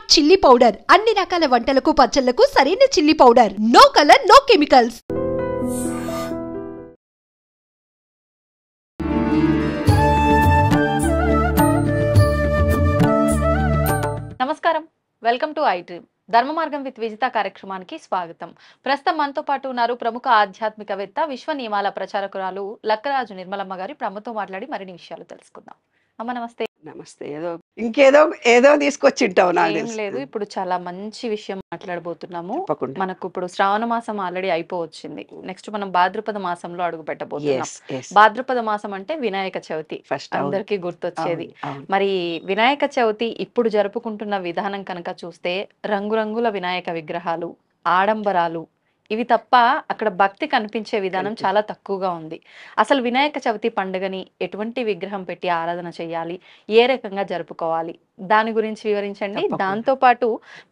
Smart chilli powder అన్ని రకాల వంటలకు పచ్చళ్లకు సరైన chilli powder. No colour, no chemicals. నమస్కారం, వెల్కమ్ టు ఐ డ్రీమ్. ధర్మ మార్గం విత్ విజిత కార్యక్రమానికి స్వాగతం. ప్రస్తుతం మనతో పాటు ఉన్నారు ప్రముఖ ఆధ్యాత్మికవేత్త, విశ్వ నియమాల ప్రచారకురాలు లక్కరాజు నిర్మలమ్మ గారి. ప్రముఖతో మాట్లాడి మరిన్ని విషయాలు తెలుసుకుందాం. అమ్మ నమస్తే. నమస్తే. ఏదో తీసుకొచ్చింటావు. ఏం లేదు, ఇప్పుడు చాలా మంచి విషయం మాట్లాడబోతున్నాము. తప్పకుండా. మనకు ఇప్పుడు శ్రావణ మాసం ఆల్రెడీ అయిపోవచ్చింది. నెక్స్ట్ మనం భాద్రపద మాసంలో అడుగు పెట్టబోతున్నాం. భాద్రపద మాసం అంటే వినాయక చవితి అందరికీ గుర్తొచ్చేది. మరి వినాయక చవితి ఇప్పుడు జరుపుకుంటున్న విధానం కనుక చూస్తే రంగురంగుల వినాయక విగ్రహాలు, ఆడంబరాలు, ఇవి తప్ప అక్కడ భక్తి కనిపించే విధానం చాలా తక్కువగా ఉంది. అసలు వినాయక చవితి పండుగని ఎటువంటి విగ్రహం పెట్టి ఆరాధన చేయాలి, ఏ రకంగా జరుపుకోవాలి, దాని గురించి వివరించండి. దాంతో పాటు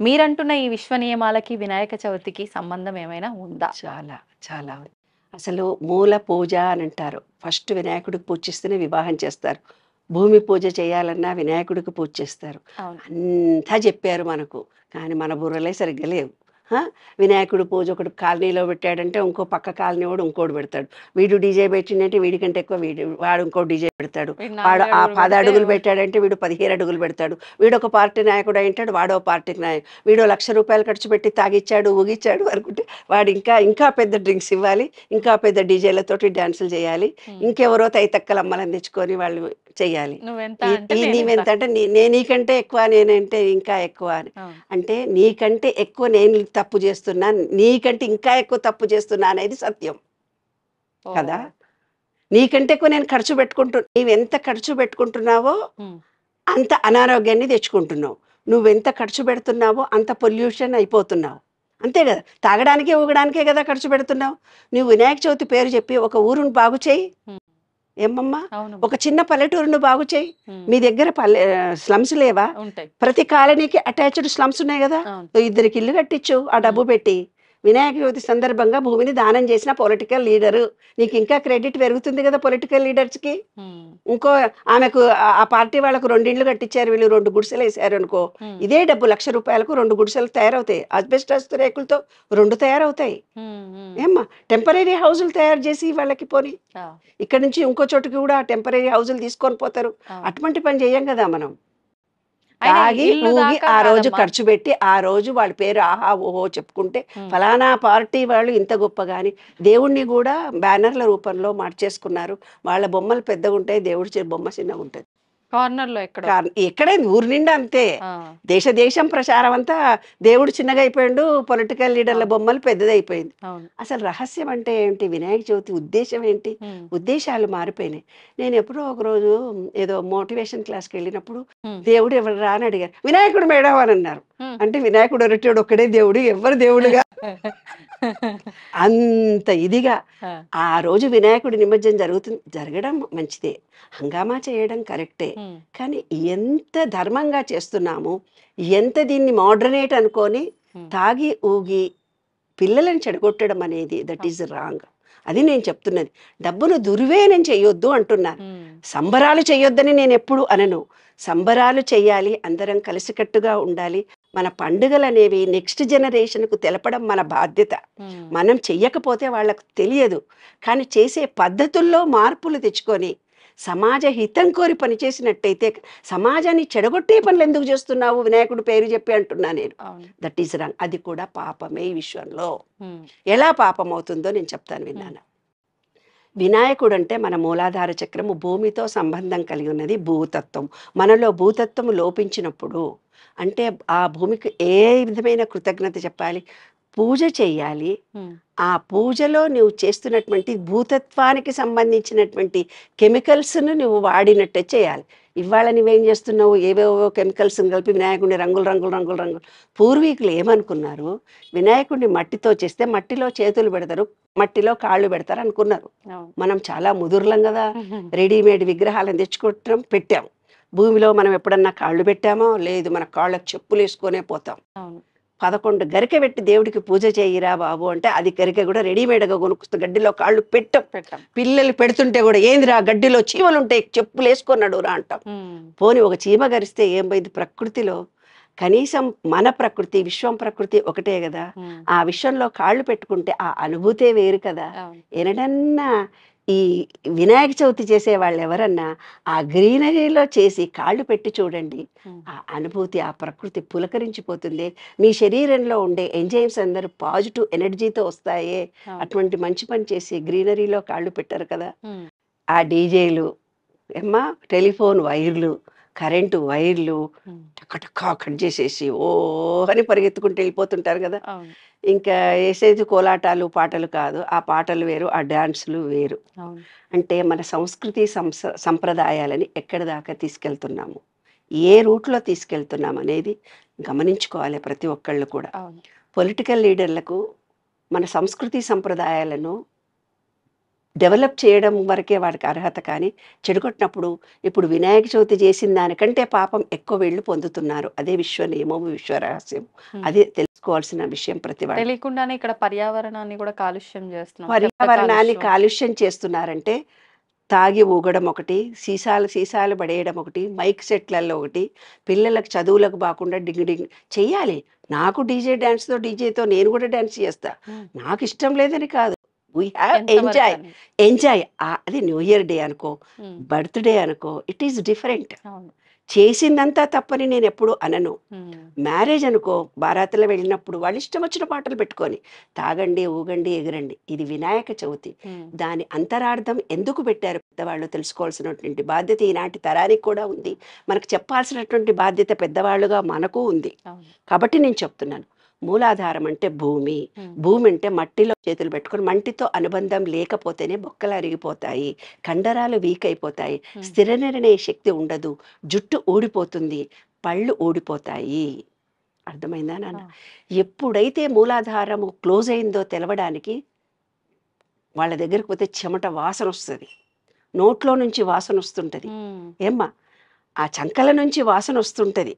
మీరంటున్న ఈ విశ్వ నియమాలకి వినాయక చవితికి సంబంధం ఏమైనా ఉందా? చాలా చాలా అసలు మూల పూజ అని అంటారు. ఫస్ట్ వినాయకుడికి పూజిస్తేనే వివాహం చేస్తారు. భూమి పూజ చేయాలన్నా వినాయకుడికి పూజ చేస్తారు. అంతా చెప్పారు మనకు, కానీ మన బుర్రలే సరిగ్గా లేవు. వినాయకుడు పూజ ఒకటి కాలనీలో పెట్టాడంటే ఇంకో పక్క కాలనీ వాడు ఇంకోటి పెడతాడు. వీడు డీజే పెట్టిందంటే వీడికంటే ఎక్కువ వాడు ఇంకో డీజే పెడతాడు. వాడు ఆ 10 అడుగులు పెట్టాడంటే వీడు 15 అడుగులు పెడతాడు. వీడు ఒక పార్టీ నాయకుడు అయింటాడు, వాడో పార్టీకి నాయకుడు. వీడు ₹1,00,000 ఖర్చు పెట్టి తాగిచ్చాడు, ఊగిచ్చాడు అనుకుంటే వాడు ఇంకా పెద్ద డ్రింక్స్ ఇవ్వాలి, ఇంకా పెద్ద డీజేలతోటి డ్యాన్సులు చేయాలి, ఇంకెవరో తైతక్కల అమ్మలని తెచ్చుకొని వాళ్ళు చెయ్యాలి. నీవెంత అంటే నీకంటే ఎక్కువ, నేనంటే ఇంకా ఎక్కువ అని. అంటే నీకంటే ఎక్కువ నేను తప్పు చేస్తున్నా, నీకంటే ఇంకా ఎక్కువ తప్పు చేస్తున్నా అనేది సత్యం కదా. నీకంటే ఎక్కువ నేను నీవెంత ఖర్చు పెట్టుకుంటున్నావో అంత అనారోగ్యాన్ని తెచ్చుకుంటున్నావు. నువ్వెంత ఖర్చు పెడుతున్నావో అంత పొల్యూషన్ అయిపోతున్నావు. అంతే కదా, తాగడానికే ఊగడానికే కదా ఖర్చు పెడుతున్నావు. నువ్వు వినాయక చవితి పేరు చెప్పి ఒక ఊరును బాగు చేయి. ఏమమ్మా, ఒక చిన్న పల్లెటూరును బాగు చేయి. మీ దగ్గర స్లమ్స్ లేవా? ప్రతి కాలనీకి అటాచ్డ్ స్లమ్స్ ఉన్నాయి కదా. 2 ఇల్లు కట్టించు ఆ డబ్బు పెట్టి. వినాయక చవితి సందర్భంగా భూమిని దానం చేసిన పొలిటికల్ లీడరు, నీకు ఇంకా క్రెడిట్ పెరుగుతుంది కదా పొలిటికల్ లీడర్స్కి. ఇంకో ఆమెకు ఆ పార్టీ వాళ్ళకు 2 ఇళ్ళు కట్టించారు, వీళ్ళు 2 గుడిసెలు వేసారు అనుకో, ఇదే డబ్బు ₹1,00,000కు 2 గుడిసెలు తయారవుతాయి. అస్బెస్టాస్ రేకులతో 2 తయారవుతాయి. ఏమ్మా, టెంపరీ హౌజులు తయారు చేసి వాళ్ళకి పోని. ఇక్కడ నుంచి ఇంకో చోటుకి కూడా టెంపరీ హౌజులు తీసుకొని పోతారు. అటువంటి పని చేయం కదా మనం. తాగి ఊగి ఆ రోజు ఖర్చు పెట్టి ఆ రోజు వాళ్ళ పేరు ఆహా ఓహో చెప్పుకుంటే ఫలానా పార్టీ వాళ్ళు ఇంత గొప్ప. కానీ దేవుణ్ణి కూడా బ్యానర్ల రూపంలో మార్చేసుకున్నారు. వాళ్ళ బొమ్మలు పెద్దగా ఉంటాయి, దేవుడి బొమ్మ చిన్నగా ఉంటుంది. కార్నర్లో ఎక్కడే ఊరు నిండా అంతే. దేశం ప్రచారం అంతా దేవుడు చిన్నగా అయిపోయిండు, పొలిటికల్ లీడర్ల బొమ్మలు పెద్దదైపోయింది. అసలు రహస్యం అంటే ఏంటి? వినాయక చవితి ఉద్దేశం ఏంటి? ఉద్దేశాలు మారిపోయినాయి. నేను ఎప్పుడో ఒకరోజు ఏదో మోటివేషన్ క్లాస్కి వెళ్ళినప్పుడు దేవుడు ఎవరు రా అని అడిగారు. వినాయకుడు మేడం అని అన్నారు. అంటే వినాయకుడు ఒరటోడు ఒక్కడే దేవుడు, ఎవరు దేవుడుగా అంత ఇదిగా ఆ రోజు వినాయకుడి నిమజ్జనం జరగడం మంచిదే, హంగామా చేయడం కరెక్టే. కానీ ఎంత ధర్మంగా చేస్తున్నాము, ఎంత దీన్ని మోడర్నేట్ అనుకొని తాగి ఊగి పిల్లలను చెడగొట్టడం అనేది దట్ ఈజ్ రాంగ్. అది నేను చెప్తున్నది. డబ్బును దుర్వినియోగం చెయ్యొద్దు అంటున్నాను. సంబరాలు చెయ్యొద్దని నేను ఎప్పుడు అనను. సంబరాలు చెయ్యాలి, అందరం కలిసికట్టుగా ఉండాలి. మన పండుగలు అనేవి నెక్స్ట్ జనరేషన్కు తెలపడం మన బాధ్యత. మనం చెయ్యకపోతే వాళ్ళకు తెలియదు. కానీ చేసే పద్ధతుల్లో మార్పులు తెచ్చుకొని సమాజ హితం కోరి పనిచేసినట్టయితే, సమాజాన్ని చెడగొట్టే పనులు ఎందుకు చేస్తున్నావు వినాయకుడు పేరు చెప్పి అంటున్నా నేను. That is wrong. అది కూడా పాపమే. ఈ విశ్వంలో ఎలా పాపం అవుతుందో నేను చెప్తాను, విన్నాను. వినాయకుడు అంటే మన మూలాధార చక్రము, భూమితో సంబంధం కలిగి ఉన్నది భూతత్వం. మనలో భూతత్వం లోపించినప్పుడు అంటే ఆ భూమికి ఏ విధమైన కృతజ్ఞత చెప్పాలి, పూజ చెయ్యాలి. ఆ పూజలో నువ్వు చేస్తున్నటువంటి భూతత్వానికి సంబంధించినటువంటి కెమికల్స్ను నువ్వు వాడినట్టే చేయాలి. ఇవాళ నువ్వేం చేస్తున్నావు, ఏవేవో కెమికల్స్ని కలిపి వినాయకుడిని రంగులు. పూర్వీకులు ఏమనుకున్నారు, వినాయకుడిని మట్టితో చేస్తే మట్టిలో చేతులు పెడతారు, మట్టిలో కాళ్ళు పెడతారు అనుకున్నారు. మనం చాలా ముదుర్లం కదా, రెడీమేడ్ విగ్రహాలను తెచ్చుకోవటం పెట్టాం. భూమిలో మనం ఎప్పుడన్నా కాళ్ళు పెట్టామో లేదు, మన కాళ్ళకు చెప్పులు వేసుకొనే పోతాం. 11 గరిక పెట్టి దేవుడికి పూజ చేయిరా బాబు అంటే అది గరిక కూడా రెడీమేడ్గా కొనుక్కొస్తూ గడ్డిలో కాళ్ళు పెట్టం. పిల్లలు పెడుతుంటే కూడా ఏందిరా గడ్డిలో చీమలు ఉంటాయి చెప్పులు వేసుకున్నాడు రా అంటాం. పోని ఒక చీమ గరిస్తే ఏం పోయింది? ప్రకృతిలో కనీసం మన ప్రకృతి విశ్వం ప్రకృతి ఒకటే కదా, ఆ విశ్వంలో కాళ్ళు పెట్టుకుంటే ఆ అనుభూతే వేరు కదా. ఎనడన్నా ఈ వినాయక చవితి చేసే వాళ్ళు ఎవరన్నా ఆ గ్రీనరీలో చేసి కాళ్ళు పెట్టి చూడండి, ఆ అనుభూతి, ఆ ప్రకృతి పులకరించిపోతుంది. మీ శరీరంలో ఉండే ఎంజైమ్స్ అందరూ పాజిటివ్ ఎనర్జీతో వస్తాయే. అటువంటి మంచి పని చేసి గ్రీనరీలో కాళ్ళు పెట్టారు కదా. ఆ డీజేలు ఏమ్మా, టెలిఫోన్ వైర్లు, కరెంటు వైర్లు టక్కటక్క కట్ చేసేసి ఓ అని పరిగెత్తుకుంటూ వెళ్ళిపోతుంటారు కదా. ఇంకా వేసేది కోలాటాలు పాటలు కాదు, ఆ పాటలు వేరు, ఆ డాన్సులు వేరు. అంటే మన సంస్కృతి సంప్రదాయాలని ఎక్కడి దాకా తీసుకెళ్తున్నాము, ఏ రూట్లో తీసుకెళ్తున్నాం అనేది గమనించుకోవాలి ప్రతి ఒక్కళ్ళు కూడా. పొలిటికల్ లీడర్లకు మన సంస్కృతి సంప్రదాయాలను డెవలప్ చేయడం వరకే వాడికి అర్హత, కానీ చెడుకొట్టినప్పుడు ఇప్పుడు వినాయక చవితి చేసిన దానికంటే పాపం ఎక్కువ వీళ్ళు పొందుతున్నారు. అదే విశ్వ నియమము, విశ్వ రహస్యం. అదే తెలుసుకోవాల్సిన విషయం. ప్రతి వాడు తెలియకుండానే ఇక్కడ పర్యావరణాన్ని కూడా కాలుష్యం చేస్తున్నారు. పర్యావరణాన్ని కాలుష్యం చేస్తున్నారంటే తాగి ఊగడం ఒకటి, సీసాలు పడేయడం ఒకటి, మైక్ సెట్లలో ఒకటి, పిల్లలకు చదువులకు బాకుండా డింగ్ డింగ్ చెయ్యాలి. నాకు డీజేతో నేను కూడా డాన్స్ చేస్తా, నాకు ఇష్టం లేదని కాదు. We have enjoy. అది న్యూ ఇయర్ డే అనుకో, బర్త్డే అనుకో, ఇట్ ఈస్ డిఫరెంట్. చేసిందంతా తప్పని నేను ఎప్పుడు అనను. మ్యారేజ్ అనుకో, బారాతలో వెళ్ళినప్పుడు వాళ్ళు ఇష్టం వచ్చిన పాటలు పెట్టుకొని తాగండి, ఊగండి, ఎగరండి. ఇది వినాయక చవితి. దాని అంతరార్థం ఎందుకు పెట్టారు పెద్దవాళ్ళు తెలుసుకోవాల్సినటువంటి బాధ్యత ఈనాటి తరానికి కూడా ఉంది. మనకు చెప్పాల్సినటువంటి బాధ్యత పెద్దవాళ్ళుగా మనకు ఉంది. కాబట్టి నేను చెప్తున్నాను, మూలాధారం అంటే భూమి. భూమి అంటే మట్టిలో చేతులు పెట్టుకొని, మట్టితో అనుబంధం లేకపోతేనే బొక్కలు అరిగిపోతాయి, కండరాలు వీక్ అయిపోతాయి, స్థిర నిర్ణయ శక్తి ఉండదు, జుట్టు ఊడిపోతుంది, పళ్ళు ఊడిపోతాయి. అర్థమైందా నాన్న? ఎప్పుడైతే మూలాధారము క్లోజ్ అయిందో తెలవడానికి వాళ్ళ దగ్గరకు పోతే చెమట వాసన వస్తుంది, నోట్లో నుంచి వాసన వస్తుంటది, ఏమ్మా ఆ చంకల నుంచి వాసన వస్తుంటది.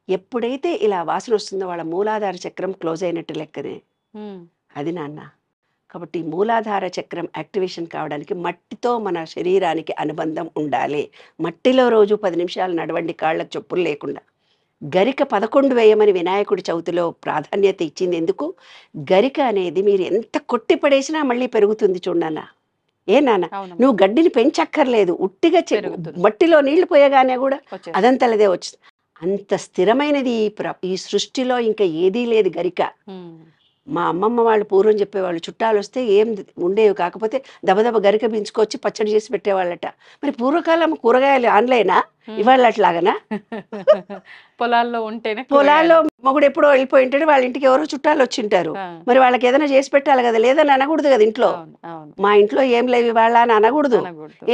ఎప్పుడైతే ఇలా వాసన వస్తుందో వాళ్ళ మూలాధార చక్రం క్లోజ్ అయినట్టు లెక్కనే. అది నాన్న. కాబట్టి మూలాధార చక్రం యాక్టివేషన్ కావడానికి మట్టితో మన శరీరానికి అనుబంధం ఉండాలి. మట్టిలో రోజు 10 నిమిషాలు నడవండి, కాళ్ళకు చెప్పులు లేకుండా. గరిక 11 వేయమని వినాయకుడి చవితిలో ప్రాధాన్యత ఇచ్చింది ఎందుకు? గరిక అనేది మీరు ఎంత కొట్టి పడేసినా మళ్ళీ పెరుగుతుంది చూడన్న. ఏ నాన్న, నువ్వు గడ్డిని పెంచక్కర్లేదు, ఉట్టిగా మట్టిలో నీళ్లు పోయగానే కూడా అదంతలదే వచ్చింది. అంత స్థిరమైనది ఈ సృష్టిలో ఇంకా ఏదీ లేదు గరిక. మా అమ్మమ్మ వాళ్ళు పూర్వం చెప్పేవాళ్ళు, చుట్టాలు వస్తే ఏం ఉండేవి కాకపోతే దబదబ గరిక పెంచుకొచ్చి పచ్చడి చేసి పెట్టేవాళ్ళట. మరి పూర్వకాలం కూరగాయలు ఆన్లైనా, ఇవాళ అట్లాగనా? పొలాల్లో ఉంటేనే, పొలాల్లో మొగుడు ఎప్పుడో వెళ్ళిపోయింటాడు, వాళ్ళ ఇంటికి ఎవరో చుట్టాలు వచ్చింటారు, మరి వాళ్ళకి ఏదైనా చేసి పెట్టాలి కదా. లేదని అనకూడదు కదా ఇంట్లో. మా ఇంట్లో ఏం లేవు వాళ్ళ అని అనకూడదు.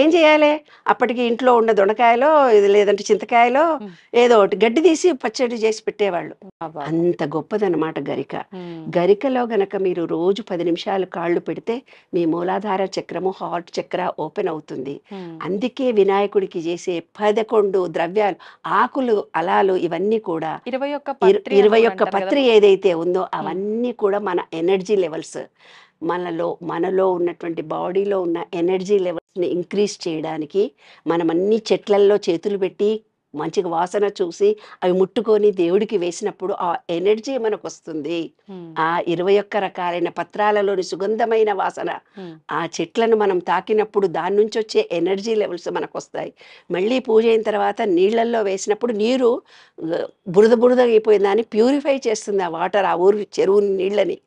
ఏం చేయాలి? అప్పటికి ఇంట్లో ఉన్న దొండకాయలో లేదంటే చింతకాయలో ఏదో ఒకటి గడ్డి తీసి పచ్చడి చేసి పెట్టేవాళ్ళు. అంత గొప్పదన్నమాట గరిక. గరికలో గనక మీరు రోజు 10 నిమిషాలు కాళ్ళు పెడితే మీ మూలాధార చక్రము, హార్ట్ చక్ర ఓపెన్ అవుతుంది. అందుకే వినాయకుడికి చేసే 11 ద్రవ్యాలు, ఆకులు, అలాలు, ఇవన్నీ కూడా 21 పత్రి ఏదైతే ఉందో అవన్నీ కూడా మన ఎనర్జీ లెవెల్స్, మనలో ఉన్నటువంటి బాడీలో ఉన్న ఎనర్జీ లెవెల్స్ని ఇంక్రీజ్ చేయడానికి మనం అన్ని చెట్లల్లో చేతులు పెట్టి మంచిగా వాసన చూసి అవి ముట్టుకొని దేవుడికి వేసినప్పుడు ఆ ఎనర్జీ మనకు వస్తుంది. ఆ 21 రకాలైన పత్రాలలోని సుగంధమైన వాసన, ఆ చెట్లను మనం తాకినప్పుడు దాని నుంచి వచ్చే ఎనర్జీ లెవెల్స్ మనకు వస్తాయి. మళ్ళీ పూజ అయిన తర్వాత నీళ్ళల్లో వేసినప్పుడు నీరు బురద అయిపోయిన దాన్ని ప్యూరిఫై చేస్తుంది ఆ వాటర్, ఆ ఊరు చెరువు నీళ్ళని.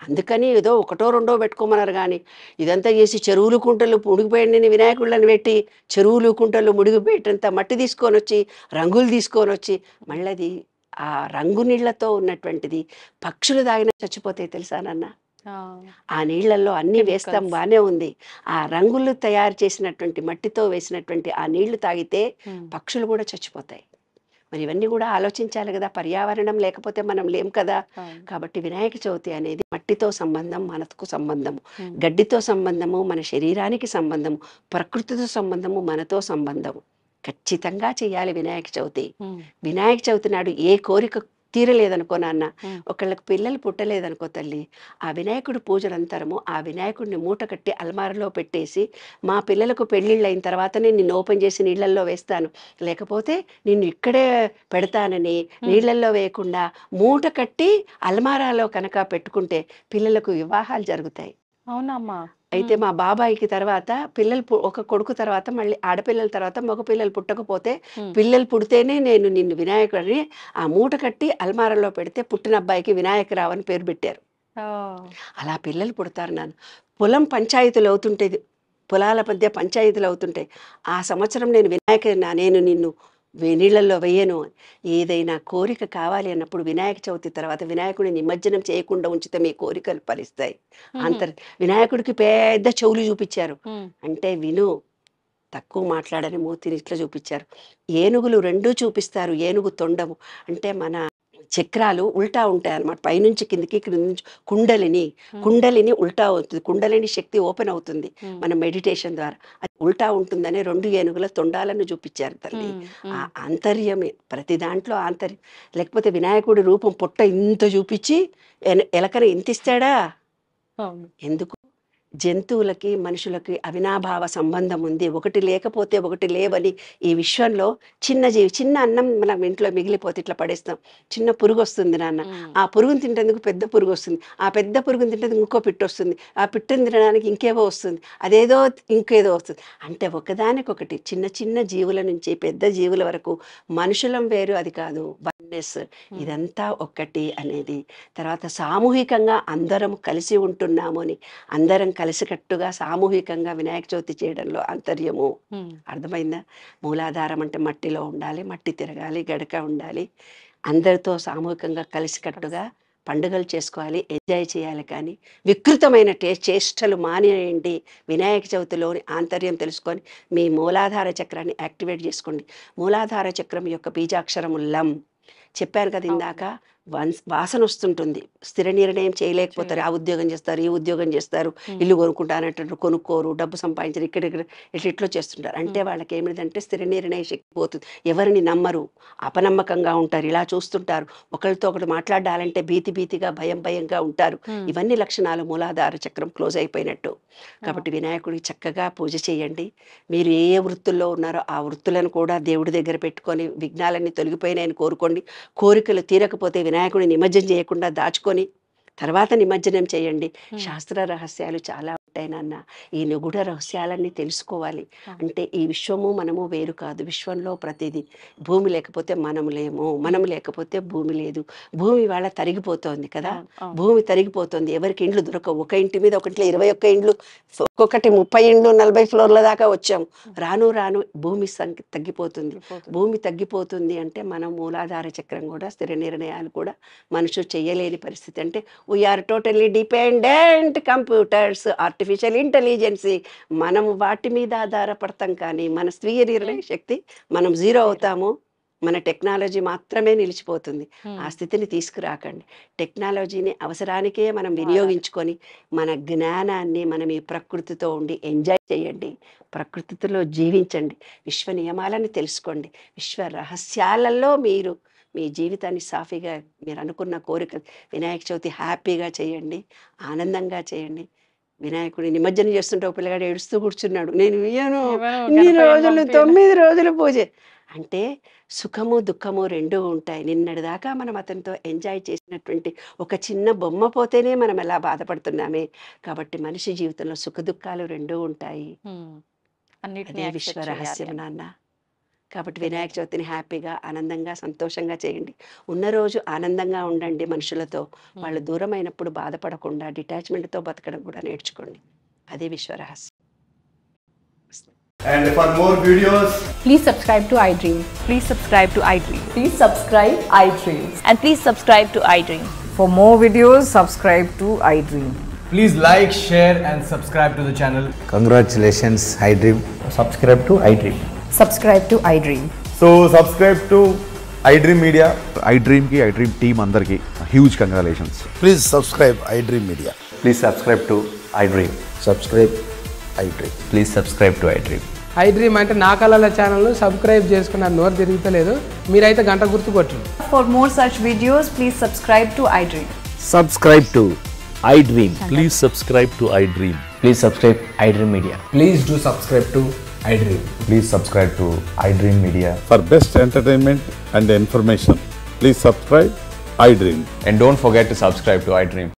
అందుకని ఏదో 1, 2 పెట్టుకోమన్నారు, కానీ ఇదంతా చేసి చెరువులు కుంటలు ముడిగిపోయిన వినాయకుళ్ళని పెట్టి చెరువులు కుంటలు ముడిగిపోయేటంత మట్టి తీసుకొని వచ్చి, రంగులు తీసుకొని వచ్చి, మళ్ళీ ఆ రంగు నీళ్లతో ఉన్నటువంటిది పక్షులు తాగినా చచ్చిపోతాయి తెలుసా నాన్న. ఆ నీళ్లలో అన్నీ వేస్తాం, బాగానే ఉంది. ఆ రంగులు తయారు చేసినటువంటి మట్టితో వేసినటువంటి ఆ నీళ్లు తాగితే పక్షులు కూడా చచ్చిపోతాయి. మరి ఇవన్నీ కూడా ఆలోచించాలి కదా. పర్యావరణం లేకపోతే మనం లేం కదా. కాబట్టి వినాయక చవితి అనేది మట్టితో సంబంధం, మనకు సంబంధము, గడ్డితో సంబంధము, మన శరీరానికి సంబంధము, ప్రకృతితో సంబంధము, మనతో సంబంధము. ఖచ్చితంగా చేయాలి వినాయక చవితి. వినాయక చవితి నాడు ఏ కోరిక తీరలేదనుకో నాన్న, ఒకళ్ళకి పిల్లలు పుట్టలేదనుకో తల్లి, ఆ వినాయకుడి పూజలంతరము ఆ వినాయకుడిని మూట కట్టి అల్మారలో పెట్టేసి మా పిల్లలకు పెళ్ళిళ్ళు అయిన తర్వాతనే నిన్ను ఓపెన్ చేసి నీళ్ళల్లో వేస్తాను, లేకపోతే నిన్ను ఇక్కడే పెడతానని నీళ్ళల్లో వేయకుండా మూట కట్టి అల్మారాలో కనుక పెట్టుకుంటే పిల్లలకు వివాహాలు జరుగుతాయి. అవునమ్మా. అయితే మా బాబాయికి తర్వాత ఒక కొడుకు తర్వాత మళ్ళీ ఆడపిల్లల తర్వాత మగ పిల్లలు పుట్టకపోతే పిల్లలు పుడితేనే నేను నిన్ను వినాయకుడిని ఆ మూట కట్టి అల్మారాలో పెడితే పుట్టిన అబ్బాయికి వినాయకరావు అని పేరు పెట్టారు. అలా పిల్లలు పుడతారు. నాన్న పొలం పంచాయతీలు అవుతుంటేది, పొలాల మధ్య పంచాయతీలు అవుతుంటాయి. ఆ సంవత్సరం నేను నేను నిన్ను నీళ్ళల్లో వెయ్యను. ఏదైనా కోరిక కావాలి అన్నప్పుడు వినాయక చవితి తర్వాత వినాయకుడిని నిమజ్జనం చేయకుండా ఉంచితే మీ కోరికలు ఫలిస్తాయి. వినాయకుడికి పెద్ద చెవులు చూపించారు అంటే విను, తక్కువ మాట్లాడని మూతిని ఇట్లా చూపించారు. ఏనుగులు రెండూ చూపిస్తారు. ఏనుగు తొండము అంటే మన చక్రాలు ఉల్టా ఉంటాయి అన్నమాట, పైనుంచి కిందికి కింద నుంచి కుండలిని ఉల్టా అవుతుంది. కుండలిని శక్తి ఓపెన్ అవుతుంది మన మెడిటేషన్ ద్వారా, అది ఉల్టా ఉంటుందని 2 ఏనుగుల తొండాలను చూపించారు తల్లి. ఆ ఆంతర్యమే ప్రతి దాంట్లో ఆంతర్యం. లేకపోతే వినాయకుడి రూపం పొట్ట ఇంత చూపించి ఎలకని ఇంత ఇస్తాడా? ఎందుకు? జంతువులకి మనుషులకి అవినాభావ సంబంధం ఉంది. ఒకటి లేకపోతే ఒకటి లేవని ఈ విశ్వంలో చిన్న జీవి, చిన్న అన్నం మనం ఇంట్లో మిగిలిపోతే ఇట్లా పడేస్తాం, చిన్న పురుగు వస్తుంది నాన్న, ఆ పురుగును తింటేందుకు పెద్ద పురుగు వస్తుంది, ఆ పెద్ద పురుగును తింటేందుకు ఇంకో పిట్టు వస్తుంది, ఆ పిట్టును తినడానికి ఇంకేవో వస్తుంది, అదేదో ఇంకేదో వస్తుంది. అంటే ఒకదానికొకటి చిన్న చిన్న జీవుల నుంచి పెద్ద జీవుల వరకు మనుషులం వేరు అది కాదు, వన్నెస్ ఇదంతా ఒక్కటి అనేది. తర్వాత సామూహికంగా అందరం కలిసి ఉంటున్నాము అని, అందరం కలిసికట్టుగా సామూహికంగా వినాయక చవితి చేయడంలో ఆంతర్యము. అర్థమైందా? మూలాధారం అంటే మట్టిలో ఉండాలి, మట్టి తిరగాలి, గడక ఉండాలి, అందరితో సామూహికంగా కలిసికట్టుగా పండుగలు చేసుకోవాలి, ఎంజాయ్ చేయాలి. కానీ వికృతమైన చేష్టలు మానేయండి. వినాయక చవితిలోని ఆంతర్యం తెలుసుకొని మీ మూలాధార చక్రాన్ని యాక్టివేట్ చేసుకోండి. మూలాధార చక్రం యొక్క బీజాక్షరము లం. చెప్పాను కదా ఇందాక, వాసన వస్తుంటుంది, స్థిర నిర్ణయం చేయలేకపోతారు. ఆ ఉద్యోగం చేస్తారు, ఈ ఉద్యోగం చేస్తారు, ఇల్లు కొనుక్కుంటానంటారు, కొనుక్కోరు, డబ్బు సంపాదించారు, ఇక్కడిక్కడ ఇట్లా చేస్తుంటారు. అంటే వాళ్ళకి ఏమిటంటే స్థిర నిర్ణయ శక్తి పోతుంది, ఎవరిని నమ్మరు, అపనమ్మకంగా ఉంటారు, ఇలా చూస్తుంటారు, ఒకరితో ఒకటి మాట్లాడాలంటే భీతిగా భయంగా ఉంటారు. ఇవన్నీ లక్షణాలు మూలాధార చక్రం క్లోజ్ అయిపోయినట్టు. కాబట్టి వినాయకుడికి చక్కగా పూజ చేయండి. మీరు ఏ వృత్తుల్లో ఉన్నారో ఆ వృత్తులను కూడా దేవుడి దగ్గర పెట్టుకొని విఘ్నాలన్నీ తొలగిపోయినాయని కోరుకోండి. కోరికలు తీరకపోతే వినాయకుడిని నిమజ్జనం చేయకుండా దాచుకొని తర్వాత నిమజ్జనం చేయండి. శాస్త్ర రహస్యాలు చాలా ఉంటాయి నాన్న. ఈ నిగూఢ రహస్యాలన్నీ తెలుసుకోవాలి. అంటే ఈ విశ్వము మనము వేరు కాదు, విశ్వంలో ప్రతిదీ. భూమి లేకపోతే మనము లేము, మనము లేకపోతే భూమి లేదు. భూమి వాళ్ళ తరిగిపోతోంది కదా, భూమి తరిగిపోతుంది. ఎవరికి ఇండ్లు దొరకవు. ఒక ఇంటి మీద ఒకటిలో 21 ఇండ్లు, ఒక్కొక్కటి 30 ఇండ్లు 40 ఫ్లోర్ల దాకా వచ్చాము. రాను రాను భూమి తగ్గిపోతుంది. భూమి తగ్గిపోతుంది అంటే మనం మూలాధార చక్రం కూడా స్థిర నిర్ణయాలు కూడా మనుషులు చేయలేని పరిస్థితి. అంటే we are totally dependent computers, artificial intelligence, మనం వాటి మీద ఆధారపడతాం. కానీ మన స్వీయ నిర్ణయ శక్తి మనం జీరో అవుతాము. మన టెక్నాలజీ మాత్రమే నిలిచిపోతుంది. ఆ స్థితిని తీసుకురాకండి. టెక్నాలజీని అవసరానికే మనం వినియోగించుకొని మన జ్ఞానాన్ని మనం ఈ ప్రకృతితో ఉండి ఎంజాయ్ చేయండి, ప్రకృతిలో జీవించండి, విశ్వ నియమాలను తెలుసుకోండి. విశ్వ రహస్యాలలో మీరు మీ జీవితాన్ని సాఫీగా మీరు అనుకున్న కోరిక వినాయక చవితి హ్యాపీగా చేయండి, ఆనందంగా చేయండి. వినాయకుడి నిమజ్జనం చేస్తుంటే ఒక పిల్లగాడు ఏడుస్తూ కూర్చున్నాడు, నేను ఇయ్యను, ఇన్ని రోజులు 9 రోజులు పూజ. అంటే సుఖము దుఃఖము రెండూ ఉంటాయి. నిన్నటిదాకా మనం అతనితో ఎంజాయ్ చేసినటువంటి ఒక చిన్న బొమ్మ పోతేనే మనం ఎలా బాధపడుతున్నామే. కాబట్టి మనిషి జీవితంలో సుఖ దుఃఖాలు రెండూ ఉంటాయి. అదే విశ్వ రహస్యం నాన్న. కాబట్టి వినాయక చవితిని హ్యాపీగా ఆనందంగా సంతోషంగా చేయండి. ఉన్న రోజు ఆనందంగా ఉండండి మనుషులతో. వాళ్ళు దూరం అయినప్పుడు బాధపడకుండా డిటాచ్మెంట్తో బతకడం కూడా నేర్చుకోండి. అదే విశ్వ రహస్యం. And for more videos, please subscribe to iDream. Please subscribe to iDream. Please subscribe iDream. And please subscribe to iDream. For more videos, subscribe to iDream. please like, share and subscribe to the channel. Congratulations, iDream. Subscribe to iDream. Subscribe to iDream. So subscribe to iDream Media. iDream ki iDream team andarki huge congratulations. Please subscribe iDream Media. Please subscribe to iDream. Subscribe iDream. Please subscribe to iDream. I dream అంటే నా కళల ఛానల్ను subscribe చేసుకున్న నోరు తిరుగుతలేదు. మీరైతే గంట గుర్తు కొట్టండి. For more such videos, please subscribe to iDream. Subscribe to iDream. Please subscribe to iDream. Please subscribe iDream Media. Please do subscribe to iDream. Please subscribe to iDream Media. For best entertainment and information, please subscribe iDream. And don't forget to subscribe to iDream.